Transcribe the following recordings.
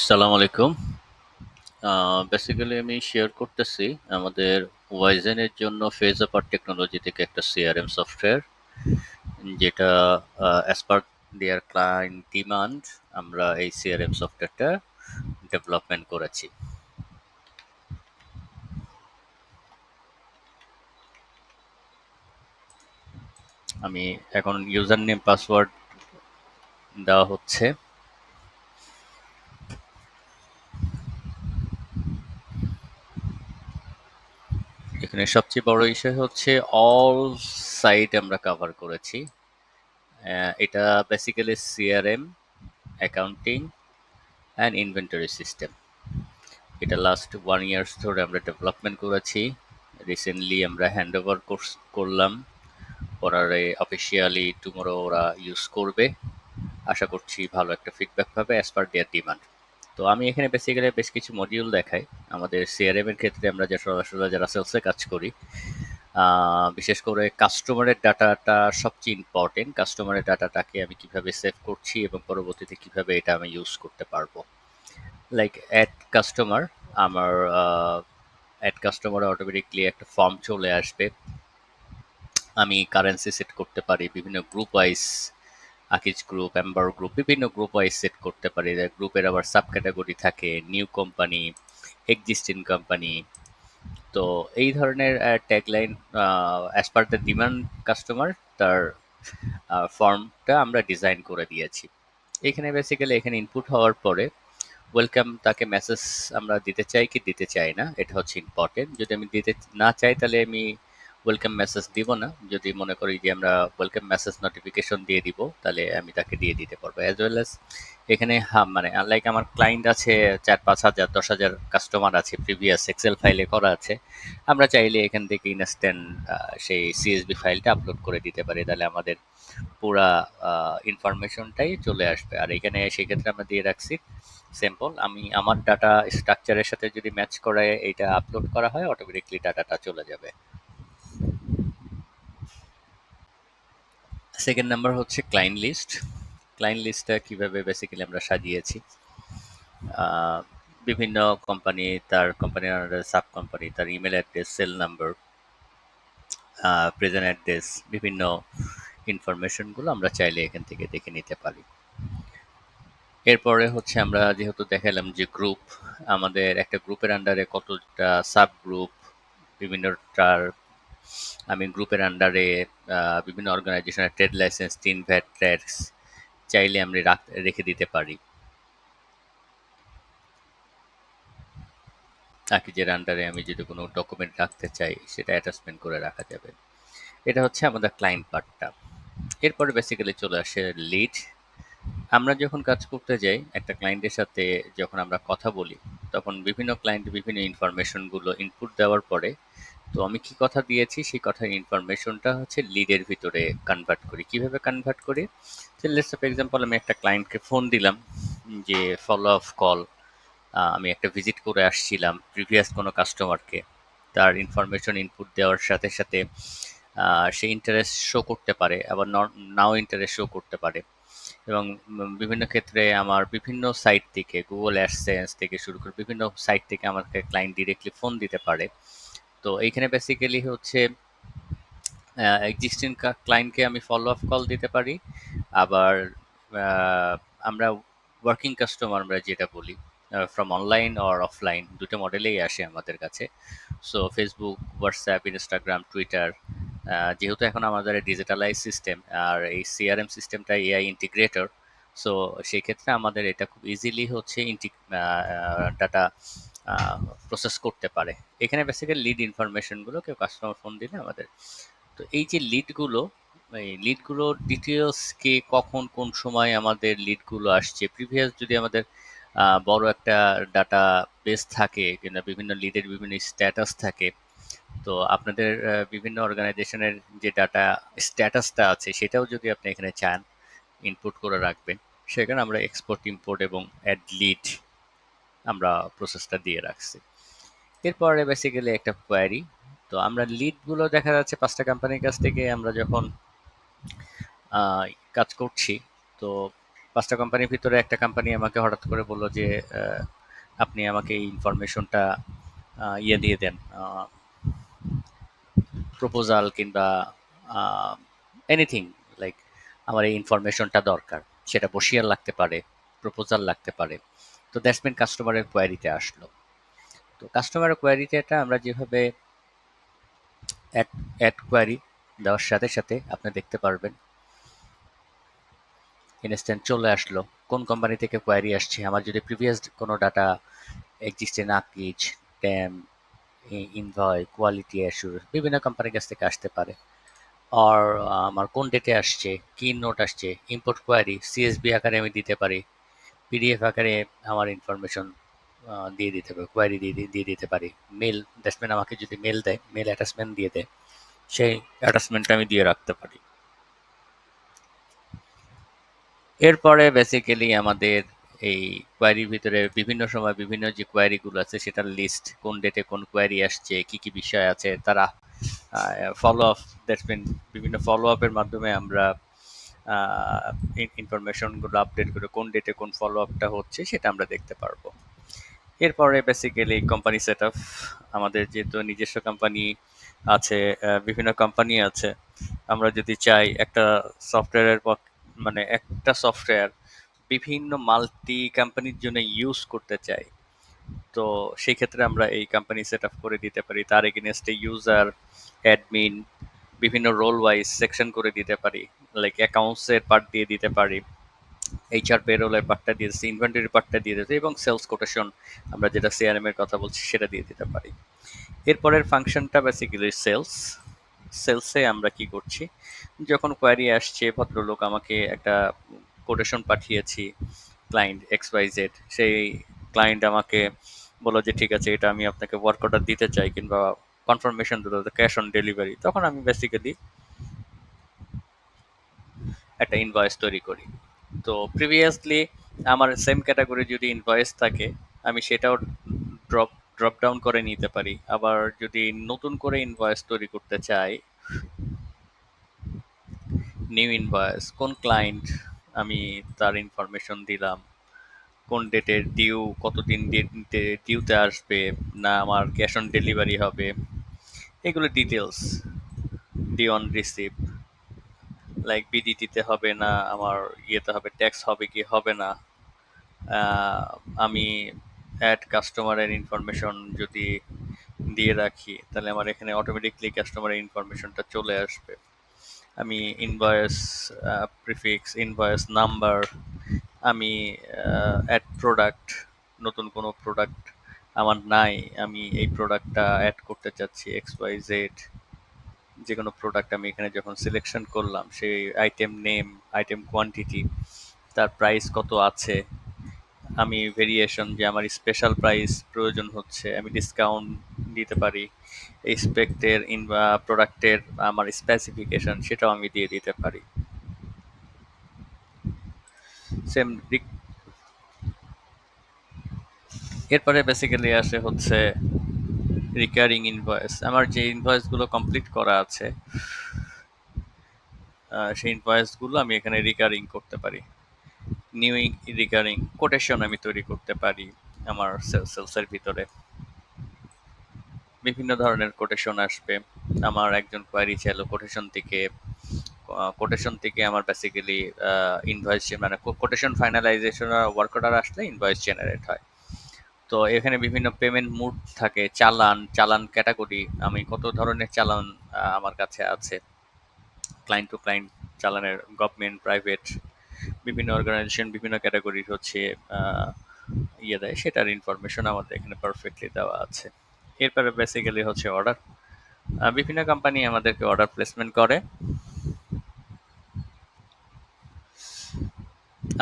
আসসালামু আলাইকুম। বেসিক্যালি আমি শেয়ার করতেছি আমাদের ওয়াইজেনের জন্য ফেজ অ্যাপার্ট টেকনোলজি থেকে একটা সিআরএম সফটওয়্যার যেটা অ্যাজ পার দেয়ার ক্লায়েন্ট ডিমান্ড আমরা এই সিআরএম সফটওয়্যারটা ডেভেলপমেন্ট করেছি। আমি এখন ইউজার নেম পাসওয়ার্ড দেওয়া হচ্ছে। এখানে সবচেয়ে বড় বিষয় হচ্ছে অল সাইট আমরা কভার করেছি। এটা basically CRM, accounting and inventory system. এটা লাস্ট 1 ইয়ার্স ধরে আমরা ডেভেলপমেন্ট করেছি। রিসেন্টলি আমরা হ্যান্ড ওভার করলাম। পরে অফিসিয়ালি টুমোরো ওরা ইউজ করবে। আশা করছি ভালো একটা ফিডব্যাক পাবে অ্যাজ পার দেয়ার ডিমান্ড। তো আমি এখানে বেসিক্যালি বেশ কিছু মডিউল দেখাই। আমাদের সিআরএম এর ক্ষেত্রে আমরা যে সরাসরি যারা সেলসে কাজ করি, বিশেষ করে কাস্টমারের ডাটাটা সবচেয়ে ইম্পর্টেন্ট। কাস্টমারের ডাটাটাকে আমি কিভাবে সেভ করছি এবং পরবর্তীতে কিভাবে এটা আমি ইউজ করতে পারবো। লাইক অ্যাড কাস্টমার, আমার অ্যাড কাস্টমারে অটোমেটিকলি একটা ফর্ম চলে আসবে। আমি কারেন্সি সেট করতে পারি বিভিন্ন group wise, Akij group, Amber group, বিভিন্ন গ্রুপ ওয়াইজ সেট করতে পারি। গ্রুপের আবার সাব ক্যাটাগরি থাকে, নিউ কোম্পানি, এক্সিস্টিং কোম্পানি। তো এই ধরনের tagline as per the demand customer তার ফর্মটা আমরা ডিজাইন করে দিয়েছি। এখানে ইনপুট হওয়ার পরে ওয়েলকাম তাকে মেসেজ আমরা দিতে চাই কি দিতে চাই না, এটা হচ্ছে ইম্পর্টেন্ট। যদি আমি দিতে না চাই তাহলে আমি ওয়েলকাম মেসেজ দিব না। যদি মনে করি যে আমরা ওয়েলকাম মেসেজ নোটিফিকেশন দিয়ে দিব, তাহলে আমি তাকে দিয়ে দিতে পারবো। অ্যাজ ওয়েল অ্যাজ এখানে মানে আনলাইক আমার ক্লায়েন্ট আছে 4-5 হাজার 10,000 কাস্টমার আছে, প্রিভিয়াস এক্সেল ফাইলে করা আছে। আমরা চাইলে এখান থেকে ইনস্ট্যান্ট সেই সিএসবি ফাইলটা আপলোড করে দিতে পারি, তাহলে আমাদের পুরা ইনফরমেশনটাই চলে আসবে। আর এখানে সেক্ষেত্রে আমরা দিয়ে রাখছি সিম্পল, আমি আমার ডাটা স্ট্রাকচারের সাথে যদি ম্যাচ করে এটা আপলোড করা হয়, অটোমেটিকলি ডাটাটা চলে যাবে। সেকেন্ড নাম্বার হচ্ছে ক্লায়েন্ট লিস্ট। ক্লায়েন্ট লিস্টটা কিভাবে বেসিক্যালি আমরা সাজিয়েছি, আহ, বিভিন্ন কোম্পানি, তার কোম্পানির আন্ডারে সাব কোম্পানি, তার email address, cell number, present address, বিভিন্ন ইনফরমেশনগুলো আমরা চাইলে এখান থেকে দেখে নিতে পারি। এরপরে হচ্ছে আমরা যেহেতু দেখালাম যে গ্রুপ, আমাদের একটা গ্রুপের আন্ডারে কতটা সাব গ্রুপ, বিভিন্নটার আমি গ্রুপের আন্ডারে বিভিন্ন অর্গানাইজেশনের trade licence, tin VAT, tax চাইলে আমি রেখে দিতে পারি। আকিজের আন্ডারে আমি যদি কোনো ডকুমেন্ট রাখতে চাই, সেটা অ্যাটাচমেন্ট করে রাখা যাবে। এটা হচ্ছে আমাদের ক্লায়েন্ট পার্টটা। এরপরে বেসিক্যালি চলে আসে লিড। আমরা যখন কাজ করতে যাই একটা ক্লায়েন্টের সাথে, যখন আমরা কথা বলি, তখন বিভিন্ন ক্লায়েন্ট বিভিন্ন ইনফরমেশনগুলো ইনপুট দেওয়ার পরে, তো আমি কি কথা দিয়েছি সেই কথার ইনফরমেশনটা হচ্ছে লিডের ভিতরে কনভার্ট করি। কিভাবে কনভার্ট করি? যে লেটস ফর এক্সাম্পল আমি একটা ক্লায়েন্টকে ফোন দিলাম যে ফলো আপ কল, আমি একটা ভিজিট করে আসছিলাম প্রিভিয়াস কোনো কাস্টমারকে। তার ইনফরমেশন ইনপুট দেওয়ার সাথে সাথে সে ইন্টারেস্ট শো করতে পারে, আবার নাও ইন্টারেস্ট শো করতে পারে। এবং বিভিন্ন ক্ষেত্রে আমার বিভিন্ন সাইট থেকে, গুগল অ্যাডসেন্স থেকে শুরু করে বিভিন্ন সাইট থেকে আমাকে ক্লায়েন্ট ডিরেক্টলি ফোন দিতে পারে। তো এইখানে বেসিক্যালি হচ্ছে এক্সিস্টিং ক্লায়েন্টকে আমি ফলো আপ কল দিতে পারি। আবার আহ, আমরা ওয়ার্কিং কাস্টমার আমরা যেটা বলি, ফ্রম অনলাইন অর অফলাইন দুটো মডেলেই আসে আমাদের কাছে। So Facebook, WhatsApp, Instagram, Twitter, যেহেতু এখন আমাদের ডিজিটালাইজ সিস্টেম আর এই সিআরএম সিস্টেমটা এআই ইন্টিগ্রেটর, সো সেই ক্ষেত্রে আমাদের এটা খুব ইজিলি হচ্ছে ডাটা প্রসেস করতে পারে। এখানে বেসিক্যালি লিড ইনফরমেশনগুলো কেউ কাস্টমার ফোন দিলে আমাদের, তো এই যে লিডগুলো, এই লিডগুলোর ডিটেলস কে কখন কোন সময় আমাদের লিডগুলো আসছে, প্রিভিয়াস যদি আমাদের বড় একটা ডাটা বেস থাকে কিংবা বিভিন্ন লিডের বিভিন্ন স্ট্যাটাস থাকে, তো আপনাদের বিভিন্ন অর্গানাইজেশনের যে ডাটা স্ট্যাটাসটা আছে সেটাও যদি আপনি এখানে চান ইনপুট করে রাখবেন, সেখানে আমরা এক্সপোর্ট, ইম্পোর্ট এবং অ্যাড লিড আমরা প্রসেসটা দিয়ে রাখছি। এরপরে বেসিক্যালি একটা কোয়ারি। তো আমরা লিডগুলো দেখা যাচ্ছে 5টা কোম্পানির কাছ থেকে আমরা যখন আহ, কাজ করছি, তো 5টা কোম্পানির ভিতরে একটা কোম্পানি আমাকে হঠাৎ করে বলল যে আহ, আপনি আমাকে এই ইনফরমেশনটা ইয়ে দিয়ে দেন, প্রপোজাল কিংবা এনিথিং, লাইক আমার এই ইনফরমেশনটা দরকার। সেটা বসিয়ার লাগতে পারে, প্রপোজাল লাগতে পারে। তো দ্যাটস মিন কাস্টমারের কোয়ারিতে আসলো। তো কাস্টমারের কোয়ারিতে এটা আমরা যেভাবে অ্যাড অ্যাড কোয়ারি দেওয়ার সাথে সাথে আপনি দেখতে পারবেন ইনস্ট্যান্ট চলে আসলো কোন কোম্পানি থেকে কোয়ারি আসছে। আমার যদি প্রিভিয়াস কোনো ডাটা এক্সিস্টে না, পিচ, ট্যাম, ইনভয়, কোয়ালিটি অ্যাসুরেন্স বিভিন্ন কোম্পানির কাছ থেকে আসতে পারে। আর আমার কোন ডেটে আসছে, কি নোট আসছে, ইম্পোর্ট কোয়ারি সিএসবি আকারে আমি দিতে পারি, পিডিএফ আকারে আমার ইনফরমেশন দিয়ে দিতে পারি, কোয়ারি দিয়ে দিতে পারি। মেল, দ্যাটসম্যান আমাকে যদি মেল দেয়, মেল অ্যাটাচমেন্ট দিয়ে দেয়, সেই অ্যাটাচমেন্টটা আমি দিয়ে রাখতে পারি। এরপরে বেসিক্যালি আমাদের এই কোয়ারির ভিতরে বিভিন্ন সময় বিভিন্ন যে কোয়ারিগুলো আছে সেটার লিস্ট, কোন ডেটে কোন কোয়ারি আসছে, কি কি বিষয় আছে, তারা ফলো আপ, দ্যাটস মিন বিভিন্ন ফলো আপের মাধ্যমে আমরা ইনফরমেশনগুলো আপডেট করে কোন ডেটে কোন ফলো আপটা হচ্ছে সেটা আমরা দেখতে পারবো। এরপরে বেসিক্যালি কোম্পানি সেট আপ, আমাদের যেহেতু নিজস্ব কোম্পানি আছে, বিভিন্ন কোম্পানি আছে, আমরা যদি চাই একটা সফটওয়্যারের মানে একটা সফটওয়্যার বিভিন্ন মাল্টি কোম্পানির জন্য ইউজ করতে চাই, তো সেই ক্ষেত্রে আমরা এই কোম্পানি সেট আপ করে দিতে পারি। তার এগেনস্টে ইউজার, অ্যাডমিন, বিভিন্ন রোল ওয়াইজ সেকশন করে দিতে পারি। লাইক অ্যাকাউন্টসের পার্ট দিয়ে দিতে পারি, এইচআর পেরোলের পার্টটা দিয়ে দিচ্ছি, ইনভেন্টরি পার্টটা দিয়ে দিতে, এবং সেলস কোটেশন আমরা যেটা সিআরএম এর কথা বলছি সেটা দিয়ে দিতে পারি। এরপরের ফাংশনটা বেসিক্যালি সেলস। সেলসে আমরা কি করছি, যখন কোয়ারি আসছে, ভদ্রলোক আমাকে একটা কোটেশন পাঠিয়েছি, ক্লায়েন্ট এক্স ওয়াই জেড, সেই ক্লায়েন্ট আমাকে বললো যে ঠিক আছে, এটা আমি আপনাকে ওয়ার্ক অর্ডার দিতে চাই কিংবা কনফার্মেশন দিতে, ক্যাশ অন ডেলিভারি, তখন আমি বেসিক্যালি একটা ইনভয়েস তৈরি করি। তো প্রিভিয়াসলি আমার সেম ক্যাটাগরি যদি ইনভয়েস থাকে, আমি সেটাও ড্রপ ড্রপ ডাউন করে নিতে পারি। আবার যদি নতুন করে ইনভয়েস তৈরি করতে চাই, নিউ ইনভয়েস, কোন ক্লায়েন্ট আমি তার ইনফরমেশন দিলাম, কোন ডেটের ডিউ, কতদিন ডিউতে আসবে, না আমার ক্যাশ অন ডেলিভারি হবে, এগুলো details, due on receive, like BD দিতে হবে না আমার ইয়েতে হবে, ট্যাক্স হবে কি হবে না, আহ, আমি অ্যাড কাস্টমারের ইনফরমেশন যদি দিয়ে রাখি তাহলে আমার এখানে অটোমেটিকলি কাস্টমারের ইনফরমেশনটা চলে আসবে। আমি ইনভয়েস প্রিফিক্স, ইনভয়েস নাম্বার, আমি অ্যাড প্রোডাক্ট, নতুন কোনো প্রোডাক্ট আমার নাই, আমি এই প্রোডাক্টটা অ্যাড করতে চাচ্ছি এক্স ওয়াই জেড, যে কোনো প্রোডাক্ট আমি এখানে যখন সিলেকশন করলাম, সেই আইটেম নেম, আইটেম কোয়ান্টিটি, তার প্রাইস কত আছে, আমি ভেরিয়েশন যে আমার স্পেশাল প্রাইস প্রয়োজন হচ্ছে, আমি ডিসকাউন্ট দিতে পারি, এই স্পেক্টের বা প্রোডাক্টের আমার স্পেসিফিকেশন সেটাও আমি দিয়ে দিতে পারি। সেম। এরপরে বেসিক্যালি আসে হচ্ছে রিকারিং ইনভয়েস। আমার যে ইনভয়েসগুলো কমপ্লিট করা আছে, সেই ইনভয়েসগুলো আমি এখানে রিকারিং করতে পারি। নিউ রিকারিং কোটেশন আমি তৈরি করতে পারি আমার সেলসের ভিতরে। বিভিন্ন ধরনের কোটেশন আসবে। আমার একজন কোয়ারি চাইলো কোটেশন থেকে আমার বেসিক্যালি ইনভয়েস, মানে কোটেশন ফাইনালাইজেশন ওয়ার্ক অর্ডার আসলে ইনভয়েস জেনারেট হয়। তো এখানে বিভিন্ন পেমেন্ট মুড থাকে, চালান, চালান ক্যাটাগরি, আমি কত ধরনের চালান আমার কাছে আছে, ক্লায়েন্ট টু ক্লায়েন্ট চালানের, গভর্নমেন্ট, প্রাইভেট, বিভিন্ন অর্গানাইজেশন বিভিন্ন ক্যাটাগরির হচ্ছে আহ, ইয়ে দেয়, সেটার ইনফরমেশন আমাদের এখানে পারফেক্টলি দেওয়া আছে। এরপরে বেসিক্যালি হচ্ছে অর্ডার। বিভিন্ন কোম্পানি আমাদেরকে অর্ডার প্লেসমেন্ট করে।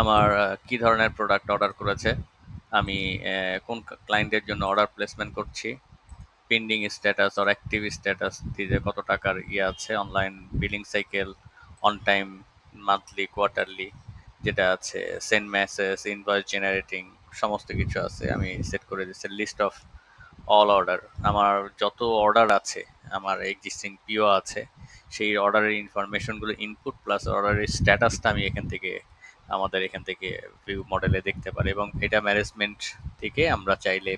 আমার কি ধরনের প্রোডাক্ট অর্ডার করেছে, আমি কোন ক্লায়েন্টের জন্য অর্ডার প্লেসমেন্ট করছি, পেন্ডিং স্ট্যাটাস আর অ্যাক্টিভ স্ট্যাটাস দিয়ে কত টাকার ইয়ে আছে, online billing cycle, on time, monthly, quarterly যেটা আছে, সেন্ড মেসেজ, ইনভয়েস জেনারেটিং, সমস্ত কিছু আছে। আমি সেট করে দিচ্ছি লিস্ট অফ অল অর্ডার। আমার যত অর্ডার আছে, আমার এক্সিস্টিং পিও আছে, সেই অর্ডারের ইনফরমেশনগুলো ইনপুট প্লাস অর্ডারের স্ট্যাটাসটা আমি এখান থেকে আমাদের এখান থেকে ভিউ মডেলে দেখতে পারি, এবং এটা ম্যানেজমেন্ট থেকে আমরা চাইলে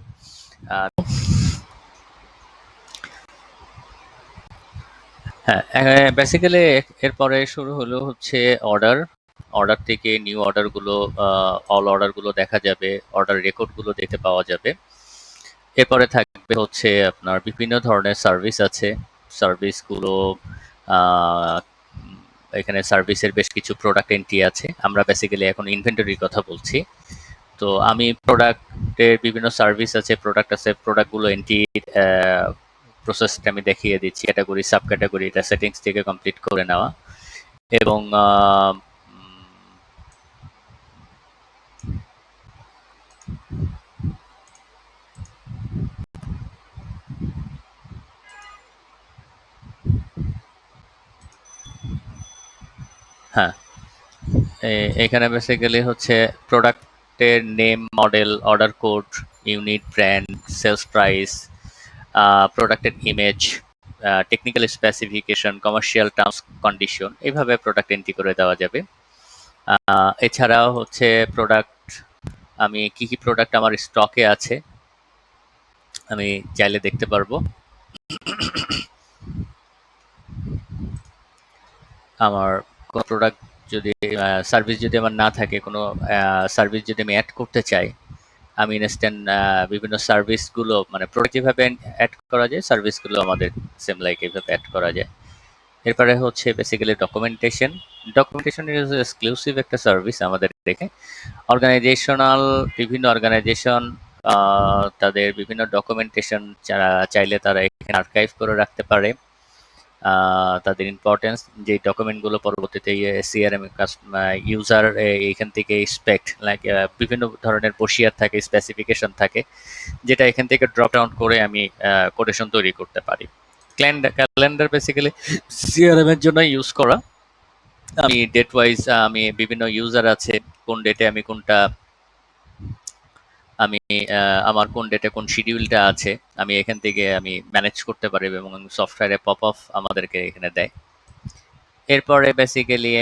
হ্যাঁ, বেসিক্যালি এরপরে শুরু হলো হচ্ছে অর্ডার। অর্ডার থেকে নিউ অর্ডারগুলো, অল অর্ডারগুলো দেখা যাবে, অর্ডার রেকর্ডগুলো দেখতে পাওয়া যাবে। এরপরে থাকবে হচ্ছে আপনার বিভিন্ন ধরনের সার্ভিস আছে। সার্ভিসগুলো আহ, এখানে সার্ভিসের বেশ কিছু প্রোডাক্ট এন্ট্রি আছে। আমরা বেসিক্যালি এখন ইনভেন্টরির কথা বলছি। তো আমি প্রোডাক্টের বিভিন্ন সার্ভিস আছে, প্রোডাক্ট আছে, প্রোডাক্টগুলো এন্ট্রি প্রসেসটা আমি দেখিয়ে দিচ্ছি। ক্যাটাগরি, সাব ক্যাটাগরি, এটা সেটিংস থেকে কমপ্লিট করে নেওয়া। এবং হ্যাঁ, এখানে বেসিক্যালি হচ্ছে প্রোডাক্টের name, model, order code, unit, brand, sales price, প্রোডাক্টের image, technical specification, commercial terms condition, এইভাবে প্রোডাক্ট এন্ট্রি করে দেওয়া যাবে। এছাড়াও হচ্ছে প্রোডাক্ট, আমি কি কি প্রোডাক্ট আমার স্টকে আছে আমি চাইলে দেখতে পারবো। আমার কোনো প্রোডাক্ট যদি, সার্ভিস যদি আমার না থাকে, কোনো সার্ভিস যদি আমি অ্যাড করতে চাই, আমি ইনস্ট্যান্ট বিভিন্ন সার্ভিসগুলো, মানে প্রোডাক্ট যেভাবে অ্যাড করা যায়, সার্ভিসগুলো আমাদের সেম লাইক এইভাবে অ্যাড করা যায়। এরপরে হচ্ছে basically documentation. Documentation is exclusive একটা সার্ভিস আমাদের দেখে। অর্গানাইজেশনাল, বিভিন্ন অর্গানাইজেশন তাদের বিভিন্ন ডকুমেন্টেশন চাইলে তারা এখানে আর্কাইভ করে রাখতে পারে। তাদের ইম্পর্টেন্স, যে ডকুমেন্টগুলো পরবর্তীতে সিআরএম ইউজার এখান থেকে স্পেক্ট লাইক বিভিন্ন ধরনের বসিয়ার থাকে, স্পেসিফিকেশন থাকে, যেটা এখান থেকে ড্রপ ডাউন করে আমি কোটেশন তৈরি করতে পারি। ক্যালেন্ডার বেসিক্যালি সিআরএম এর জন্য ইউজ করা। আমি ডেট ওয়াইজ, আমি বিভিন্ন ইউজার আছে, কোন ডেটে আমি কোনটা, আমি আমার কোন ডেটে কোন শিডিউলটা আছে, আমি এখান থেকে আমি ম্যানেজ করতে পারি, এবং সফটওয়্যারে পপ অফ আমাদেরকে এখানে দেয়। এরপরে বেসিক্যালি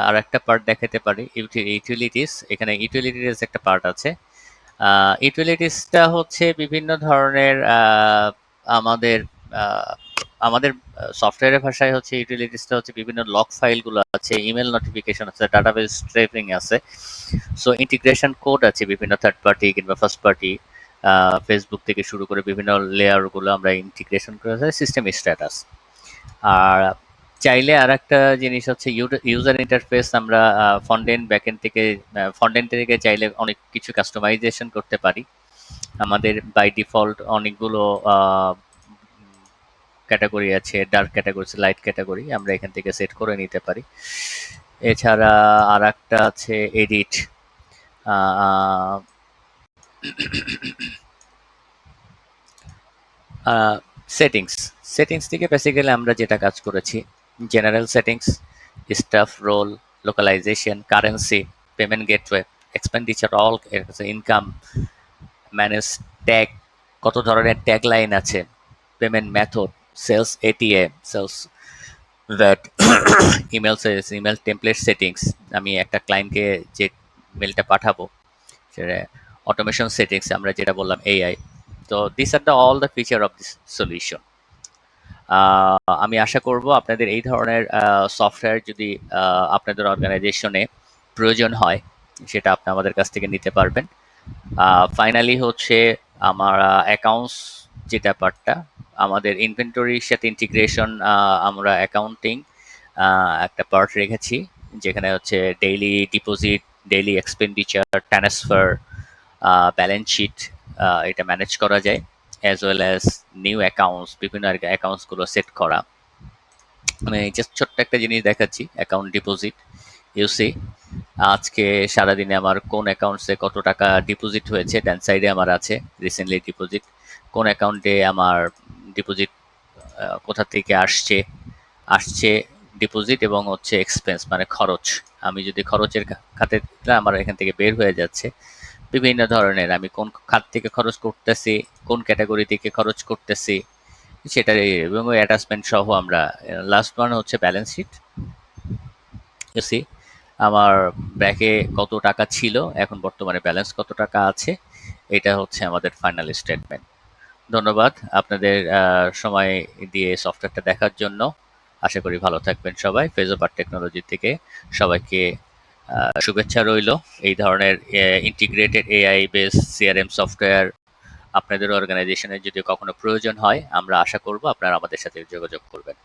আর একটা পার্ট দেখাতে পারি, ইউটিলিটিস। এখানে ইউটিলিটিস একটা পার্ট আছে। ইউটিলিটিসটা হচ্ছে বিভিন্ন ধরনের আমাদের আহ, আমাদের সফটওয়্যারের ভাষায় হচ্ছে ইউটিলিটিসটা হচ্ছে বিভিন্ন লগ ফাইলগুলো আছে, ইমেল নোটিফিকেশন আছে, ডাটাবেস স্ট্রেপিং আছে। সো ইন্টিগ্রেশন কোড আছে বিভিন্ন থার্ড পার্টি কিংবা ফার্স্ট পার্টি, ফেসবুক থেকে শুরু করে বিভিন্ন লেয়ারগুলো আমরা ইন্টিগ্রেশন করে সিস্টেম স্ট্যাটাস। আর চাইলে আর একটা জিনিস হচ্ছে ইউজার ইন্টারফেস। আমরা ফ্রন্ট এন্ড ব্যাক এন্ড থেকে, ফ্রন্ট এন্ড থেকে চাইলে অনেক কিছু কাস্টমাইজেশন করতে পারি। আমাদের বাই ডিফল্ট অনেকগুলো ক্যাটাগরি আছে, ডার্ক ক্যাটাগরি, লাইট ক্যাটাগরি, আমরা এখান থেকে সেট করে নিতে পারি। এছাড়া আর একটা আছে এডিট। সেটিংস, সেটিংস থেকে বেসিক্যালি আমরা যেটা কাজ করেছি, general settings, staff, role, localization, currency, payment gateway, expenditure, all income, manage tag, কত ধরনের ট্যাগ লাইন আছে, পেমেন্ট মেথড, সেলস এটিএ, sales VAT, email sales, email template settings, আমি একটা ক্লায়েন্টকে যে মেলটা পাঠাবো সেটা, অটোমেশন সেটিংস, আমরা যেটা বললাম এআই। তো this are the all the feature of this solution. আমি আশা করব আপনাদের এই ধরনের সফটওয়্যার যদি আপনাদের অর্গানাইজেশনে প্রয়োজন হয়, সেটা আপনি আমাদের কাছ থেকে নিতে পারবেন। ফাইনালি হচ্ছে আমার অ্যাকাউন্টস, যেটা পার্টটা আমাদের ইনভেন্টরির সাথে ইন্টিগ্রেশন, আমরা অ্যাকাউন্টিং একটা পার্ট রেখেছি, যেখানে হচ্ছে daily deposit, daily expenditure, transfer, balance sheet, এটা ম্যানেজ করা যায়, as well as new accounts, বিভিন্ন অ্যাকাউন্টসগুলো সেট করা। আমি জাস্ট ছোট্ট একটা জিনিস দেখাচ্ছি, অ্যাকাউন্ট ডিপোজিট। ইউসি আজকে সারাদিনে আমার কোন অ্যাকাউন্টসে কত টাকা ডিপোজিট হয়েছে, ডান সাইডে আমার আছে রিসেন্টলি ডিপোজিট, কোন অ্যাকাউন্টে আমার ডিপোজিট কোথা থেকে আসছে, আসছে ডিপোজিট, এবং হচ্ছে এক্সপেন্স মানে খরচ। আমি যদি খরচের খাতে দিলে আমার এখান থেকে বের হয়ে যাচ্ছে বিভিন্ন ধরনের, আমি কোন খাত থেকে খরচ করতেছি, কোন ক্যাটাগরি থেকে খরচ করতেছি, সেটা, এবং ওই অ্যাটাচমেন্ট সহ আমরা। লাস্ট ওয়ান হচ্ছে ব্যালেন্স শিট। ইউসি আমার ব্যাংকে কত টাকা ছিল, এখন বর্তমানে ব্যালেন্স কত টাকা আছে, এটা হচ্ছে আমাদের ফাইনাল স্টেটমেন্ট। ধন্যবাদ আপনাদের সময় দিয়ে সফটওয়্যারটা দেখার জন্য। আশা করি ভালো থাকবেন সবাই। ফেজোপার টেকনোলজি থেকে সবাইকে শুভেচ্ছা রইল। এই ধরনের integrated AI base CRM software আপনাদের অর্গানাইজেশনের যদি কখনো প্রয়োজন হয়, আমরা আশা করব আপনারা আমাদের সাথে যোগাযোগ করবেন।